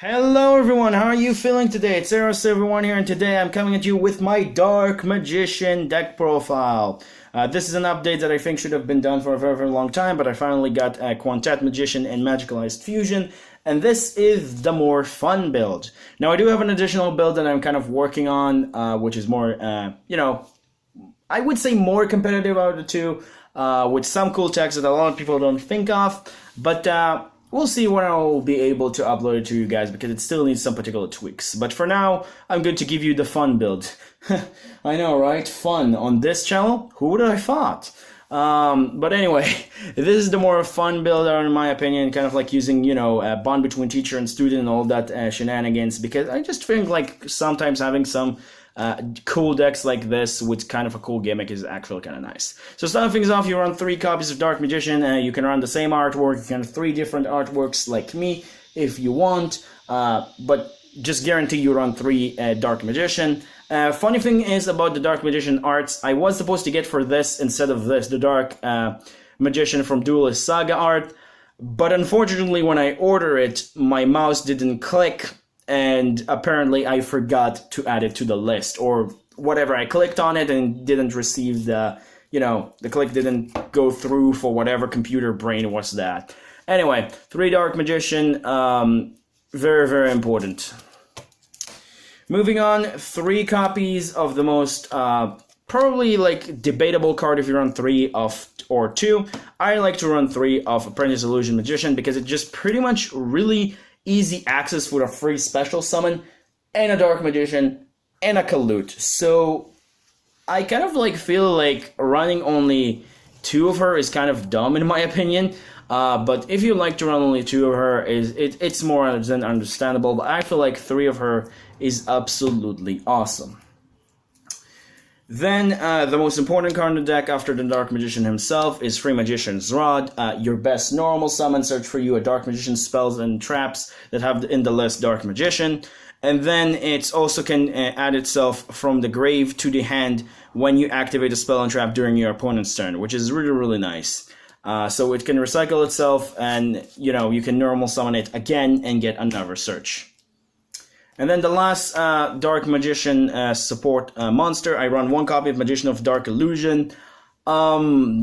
Hello everyone, how are you feeling today? It's Eros everyone here, and today I'm coming at you with my Dark Magician deck profile. This is an update that I think should have been done for a very, very long time, but I finally got a Quantet Magician and Magicalized Fusion, and this is the more fun build. Now I do have an additional build that I'm kind of working on, which is more, I would say more competitive out of the two, with some cool techs that a lot of people don't think of, but we'll see when I'll be able to upload it to you guys because it still needs some particular tweaks. But for now, I'm going to give you the fun build. I know, right? Fun on this channel? Who would have thought? But anyway, this is the more fun build, in my opinion, kind of like using, a bond between teacher and student and all that shenanigans, because I just think like sometimes having some cool decks like this with kind of a cool gimmick is actually kind of nice. So starting things off, you run 3 copies of Dark Magician. You can run the same artwork. You can have 3 different artworks like me if you want, but just guarantee you run 3 Dark Magician. Funny thing is about the Dark Magician arts, I was supposed to get for this instead of this, the Dark Magician from Duelist Saga art, but unfortunately when I order it, my mouse didn't click, and apparently I forgot to add it to the list, or whatever. I clicked on it and didn't receive the click didn't go through for whatever computer brain was that. Anyway, 3 Dark Magician, very, very important. Moving on, 3 copies of the most, probably like debatable card if you run 3 of or 2. I like to run 3 of Apprentice Illusion Magician because it just pretty much really easy access for a free special summon and a Dark Magician and a Kalute. So I kind of like feel like running only 2 of her is kind of dumb in my opinion. But if you like to run only 2 of her, it's more than understandable. But I feel like 3 of her is absolutely awesome. Then the most important card in the deck after the Dark Magician himself is Free Magician's Rod. Your best normal summon. Search for you a Dark Magician spells and traps that have in the list Dark Magician. And then it also can add itself from the grave to the hand when you activate a spell and trap during your opponent's turn, which is really, really nice. So it can recycle itself, and you can normal summon it again and get another search. And then the last Dark Magician support monster, I run 1 copy of Magician of Dark Illusion.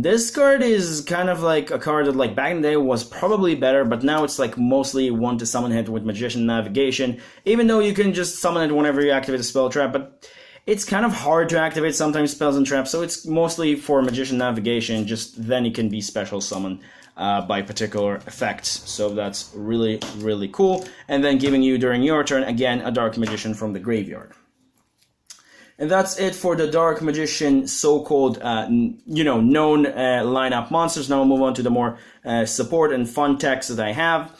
This card is kind of like a card that like back in the day was probably better, but now it's like mostly one to summon it with Magician Navigation, even though you can just summon it whenever you activate a spell trap, but it's kind of hard to activate sometimes spells and traps, so it's mostly for Magician Navigation, just then it can be special summoned by particular effects. So that's really, really cool. And then giving you during your turn, again, a Dark Magician from the graveyard. And that's it for the Dark Magician so-called, known lineup monsters. Now we'll move on to the more support and fun techs that I have.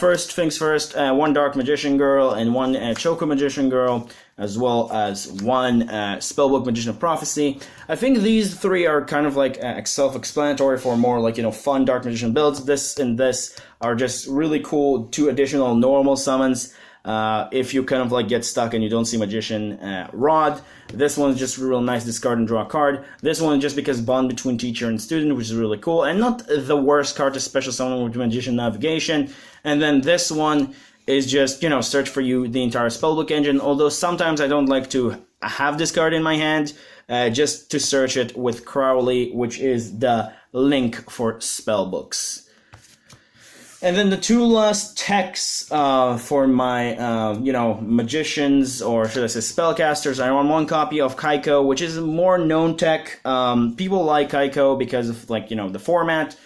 First things first, 1 Dark Magician Girl and 1 Choco Magician Girl, as well as 1 Spellbook Magician of Prophecy. I think these 3 are kind of like self-explanatory for more like, fun Dark Magician builds. This and this are just really cool 2 additional normal summons. If you kind of like get stuck and you don't see Magician Rod. This one's just real nice, discard and draw a card. This one just because bond between teacher and student, which is really cool, and not the worst card to special summon with Magician Navigation. And then this one is just, search for you the entire spellbook engine, although sometimes I don't like to have this card in my hand, just to search it with Crowley, which is the link for spellbooks. And then the 2 last techs for my, magicians, or should I say spellcasters, I want 1 copy of Kaiko, which is a more known tech. People like Kaiko because of, the format.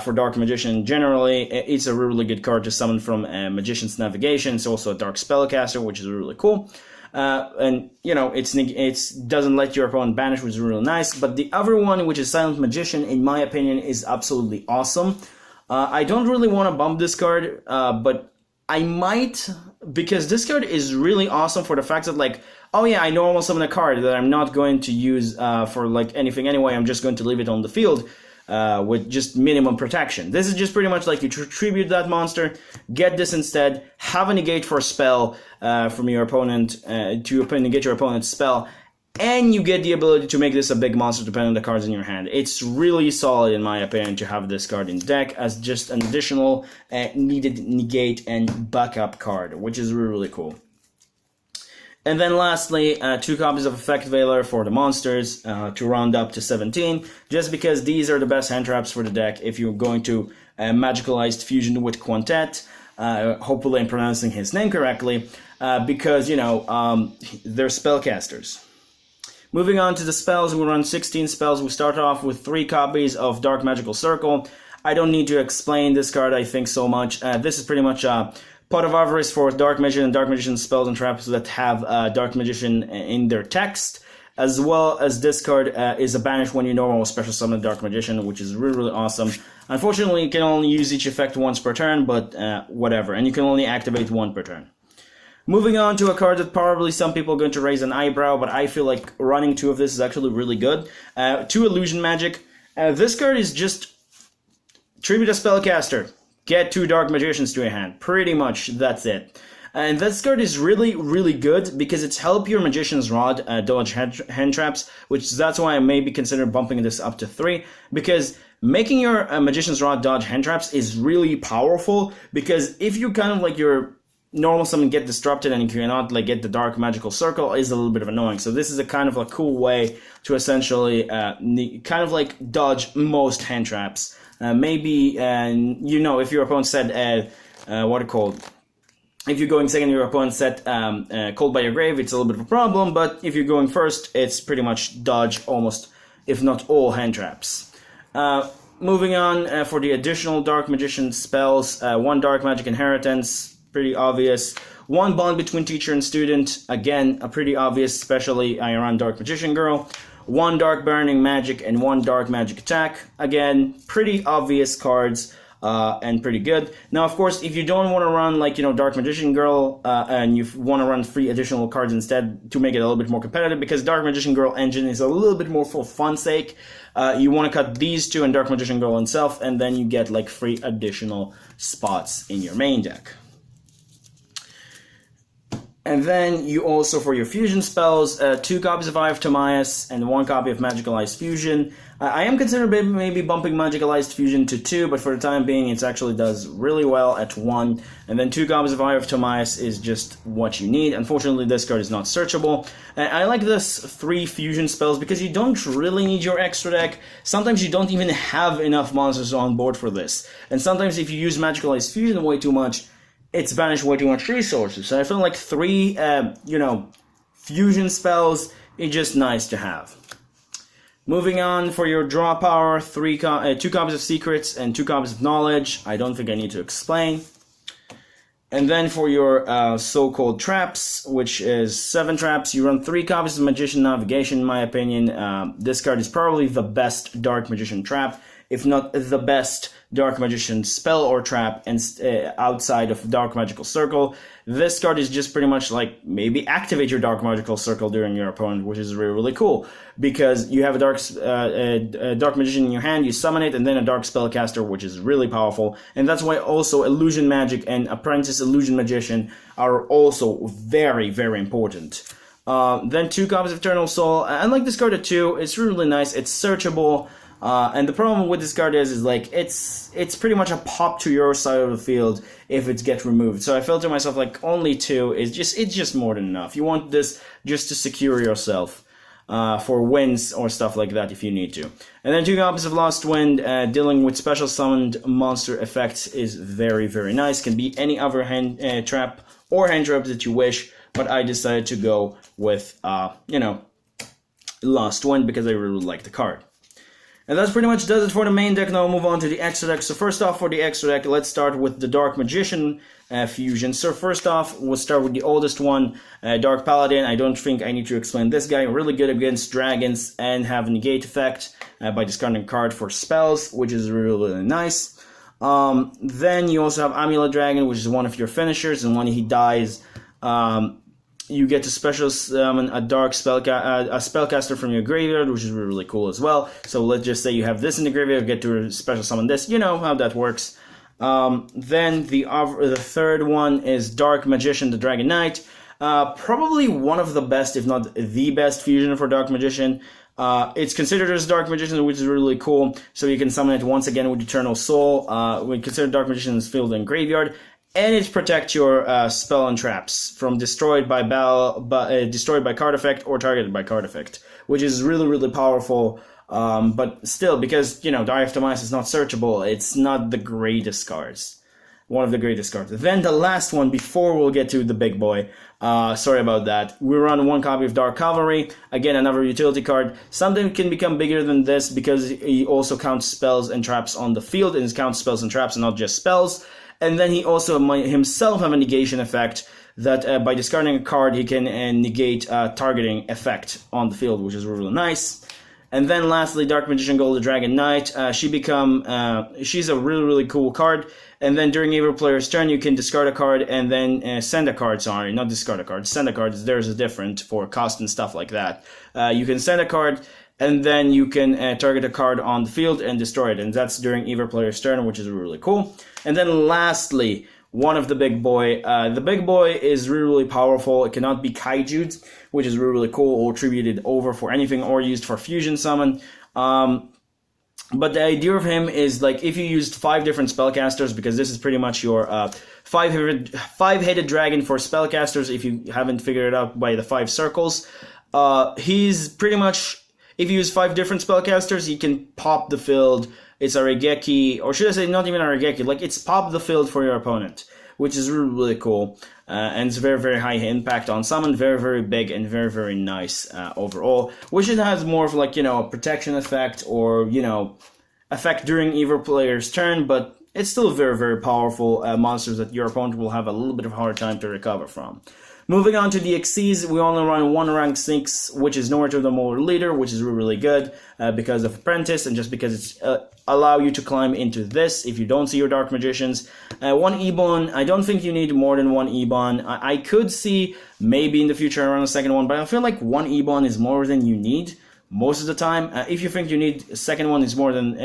For Dark Magician generally, it's a really good card to summon from Magician's Navigation. It's also a Dark Spellcaster, which is really cool. And, it doesn't let your opponent banish, which is really nice. But the other one, which is Silent Magician, in my opinion, is absolutely awesome. I don't really want to bump this card, but I might, because this card is really awesome for the fact that, oh yeah, I normal summon a card that I'm not going to use for, anything anyway. I'm just going to leave it on the field with just minimum protection. This is just pretty much like you tribute that monster, get this instead, have a negate for a spell from your opponent to negate your opponent's spell, and you get the ability to make this a big monster depending on the cards in your hand. It's really solid in my opinion to have this card in deck as just an additional needed negate and backup card, which is really, really cool. And then lastly, 2 copies of Effect Veiler for the monsters to round up to 17, just because these are the best hand traps for the deck if you're going to Magicalized Fusion with Quintet, hopefully I'm pronouncing his name correctly, because, you know, they're spellcasters. Moving on to the spells, we run 16 spells. We start off with 3 copies of Dark Magical Circle. I don't need to explain this card, I think, so much. This is pretty much a Pot of Avarice for Dark Magician and Dark Magician spells and traps that have Dark Magician in their text, as well as this card is a banish when you normal special summon Dark Magician, which is really, really awesome. Unfortunately, you can only use each effect once per turn, but whatever, and you can only activate 1 per turn. Moving on to a card that probably some people are going to raise an eyebrow, but I feel like running 2 of this is actually really good. 2 Illusion Magic. This card is just tribute a spellcaster. Get 2 Dark Magicians to your hand. Pretty much, that's it. And this card is really, really good because it's help your Magician's Rod dodge hand traps, which that's why I maybe consider bumping this up to 3, because making your Magician's Rod dodge hand traps is really powerful, because if you kind of like your normal summon get disrupted and you cannot like get the Dark Magical Circle is a little bit of annoying. So this is a kind of a cool way to essentially kind of like dodge most hand traps. Maybe you know, if your opponent said what it called, if you're going second, your opponent set Cold by Your Grave, it's a little bit of a problem. But if you're going first, it's pretty much dodge almost, if not all, hand traps. Moving on for the additional Dark Magician spells, 1 Dark Magic Inheritance. Pretty obvious. 1 bond between teacher and student, again, a pretty obvious, especially I run Dark Magician Girl. 1 Dark Burning Magic and 1 Dark Magic Attack, again, pretty obvious cards and pretty good. Now, of course, if you don't want to run, like, you know, Dark Magician Girl and you want to run 3 additional cards instead to make it a little bit more competitive, because Dark Magician Girl engine is a little bit more for fun's sake, you want to cut these 2 and Dark Magician Girl itself, and then you get like 3 additional spots in your main deck. And then you also, for your fusion spells, 2 copies of Eye of Timaeus and 1 copy of Magicalized Fusion. I am considering maybe bumping Magicalized Fusion to 2, but for the time being, it actually does really well at 1. And then 2 copies of Eye of Timaeus is just what you need. Unfortunately, this card is not searchable. I like this 3 fusion spells because you don't really need your extra deck. Sometimes you don't even have enough monsters on board for this. And sometimes if you use Magicalized Fusion way too much, it's banished way too much resources. So I feel like 3, you know, fusion spells is just nice to have. Moving on, for your draw power, 2 copies of Secrets and 2 copies of Knowledge. I don't think I need to explain. And then for your so-called traps, which is 7 traps, you run 3 copies of Magician Navigation, in my opinion. This card is probably the best Dark Magician trap, if not the best Dark Magician spell or trap and outside of Dark Magical Circle. This card is just pretty much like maybe activate your Dark Magical Circle during your opponent, which is really, really cool, because you have a Dark Magician in your hand, you summon it, and then a Dark Spellcaster, which is really powerful. And that's why also Illusion Magic and Apprentice Illusion Magician are also very, very important. Then 2 copies of Eternal Soul. I like this card at 2. It's really nice. It's searchable. And the problem with this card is like it's pretty much a pop to your side of the field if it gets removed. So I felt to myself like only 2 is just more than enough. You want this just to secure yourself for wins or stuff like that if you need to. And then 2 copies of Lost Wind. Dealing with special summoned monster effects is very, very nice. Can be any other hand trap or hand trap that you wish, but I decided to go with you know, Lost Wind because I really like the card. And that's pretty much does it for the main deck. Now we'll move on to the extra deck. So first off, for the extra deck, let's start with the Dark Magician fusion. So first off, we'll start with the oldest one, Dark Paladin. I don't think I need to explain this guy. Really good against dragons and have a negate effect by discarding a card for spells, which is really, really nice. Then you also have Amulet Dragon, which is one of your finishers, and when he dies, you get to special summon a dark spellcaster from your graveyard, which is really, really cool as well. So let's just say you have this in the graveyard, get to special summon this. You know how that works. Then the third one is Dark Magician, the Dragon Knight. Probably one of the best, if not the best fusion for Dark Magician. It's considered as Dark Magician, which is really cool. So you can summon it once again with Eternal Soul. We consider Dark Magician's field and graveyard, and it protects your spell and traps from destroyed by card effect or targeted by card effect, which is really, really powerful. But still, because Die of Tomas is not searchable, it's not the greatest cards. One of the greatest cards. Then the last one before we'll get to the big boy. Sorry about that. We run one copy of Dark Cavalry. Again, another utility card. Something can become bigger than this because he also counts spells and traps on the field, and it counts spells and traps and not just spells. And then he also might himself have a negation effect that by discarding a card, he can negate targeting effect on the field, which is really nice. And then lastly, Dark Magician Golden Dragon Knight. She's a really, really cool card. And then during every player's turn, you can discard a card and then send a card. Sorry, not discard a card. Send a card. There's a different for cost and stuff like that. You can send a card, and then you can target a card on the field and destroy it. And that's during either player's turn, which is really cool. And then lastly, one of the big boy. The big boy is really, really powerful. It cannot be kaiju'd, which is really, really cool, or tributed over for anything, or used for fusion summon. But the idea of him is like if you used 5 different spellcasters, because this is pretty much your five-headed dragon for spellcasters. If you haven't figured it out by the 5 circles, he's pretty much, if you use 5 different spellcasters, he can pop the field. It's a Regeki, or should I say not even a Regeki, like it's pop the field for your opponent, which is really, really cool. And it's very, very high impact on summon, very, very big, and very, very nice overall. Which it has more of like, a protection effect or, effect during either player's turn, but it's still very, very powerful monsters that your opponent will have a little bit of a hard time to recover from. Moving on to the Xyz, we only run one rank 6, which is nowhere to the Molar Leader, which is really, really good because of Apprentice, and just because it's allow you to climb into this if you don't see your Dark Magicians. One Ebon, I don't think you need more than one Ebon. I could see maybe in the future I run a second one, but I feel like one Ebon is more than you need most of the time. If you think you need a second one, is more than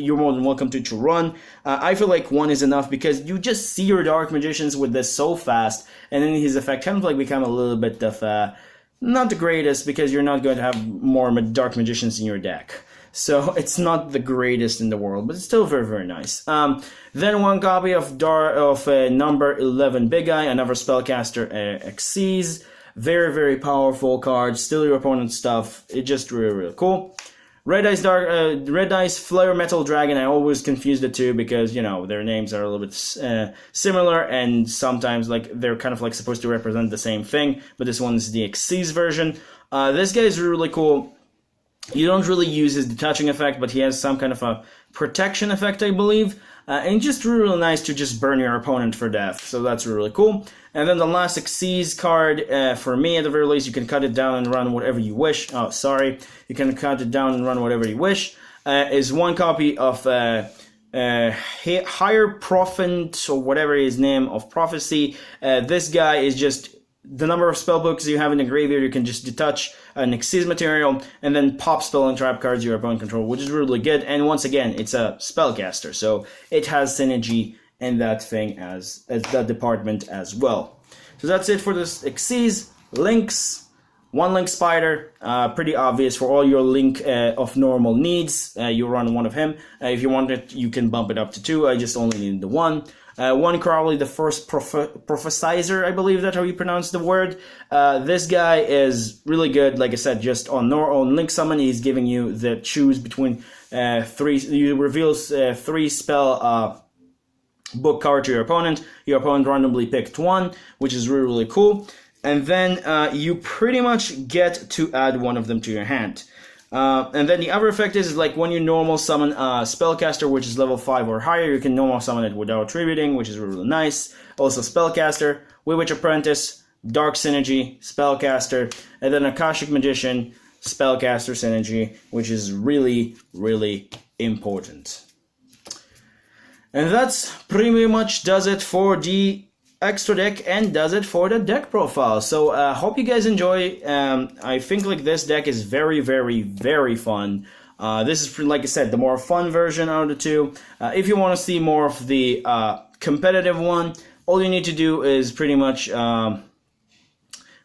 you're more than welcome to run. I feel like one is enough because you just see your Dark Magicians with this so fast, and then his effect kind of like become a little bit of not the greatest, because you're not going to have more Dark Magicians in your deck. So it's not the greatest in the world, but it's still very, very nice. Then one copy of number 11 Big Eye, another spellcaster Xyz. Very, very powerful card. Still your opponent's stuff. It's just really, really cool. Red Eyes Flare Metal Dragon. I always confuse the two because their names are a little bit similar, and sometimes like they're kind of like supposed to represent the same thing. But this one is the Xyz version. This guy is really cool. You don't really use his detaching effect, but he has some kind of a protection effect, I believe. And just really nice to just burn your opponent for death. So that's really cool. And then the last Xyz card, for me at the very least, you can cut it down and run whatever you wish. Oh, sorry. You can cut it down and run whatever you wish. Is one copy of Higher Prophet, or whatever his name, of Prophecy. This guy is just the number of spellbooks you have in the graveyard. You can just detach an Xyz material and then pop spell and trap cards your opponent control, which is really good. And once again, it's a spellcaster, so it has synergy in that thing as that department as well. So that's it for this Xyz. Links, one Link Spider, pretty obvious for all your Link of normal needs. You run one of him. If you want it, you can bump it up to 2. I just only need the 1. One Crowley, the first prophesizer, I believe that's how you pronounce the word. This guy is really good. Like I said, just on Link Summon, he's giving you the choose between 3. He reveals 3 spell book card to your opponent. Your opponent randomly picked 1, which is really, really cool. And then you pretty much get to add one of them to your hand. And then the other effect is like when you normal summon a spellcaster which is level 5 or higher, you can normal summon it without tributing, which is really nice. Also spellcaster, Witch Apprentice, Dark Synergy, spellcaster, and then Akashic Magician, spellcaster synergy, which is really, really important. And that's pretty much does it for the extra deck and does it for the deck profile. So hope you guys enjoy. I think like this deck is very, very, very fun. This is, like I said, the more fun version out of the two. If you want to see more of the competitive one, all you need to do is pretty much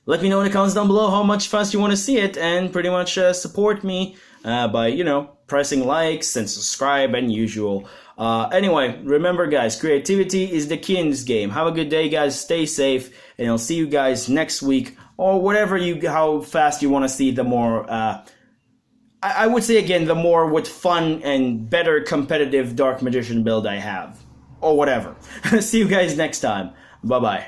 let me know in the comments down below how much fast you want to see it, and pretty much support me by, pressing likes and subscribe and usual. Anyway, remember guys, creativity is the key in this game. Have a good day guys, stay safe, and I'll see you guys next week, or whatever how fast you want to see the more, I would say again, the more with fun and better competitive Dark Magician build I have, or whatever. See you guys next time. Bye bye.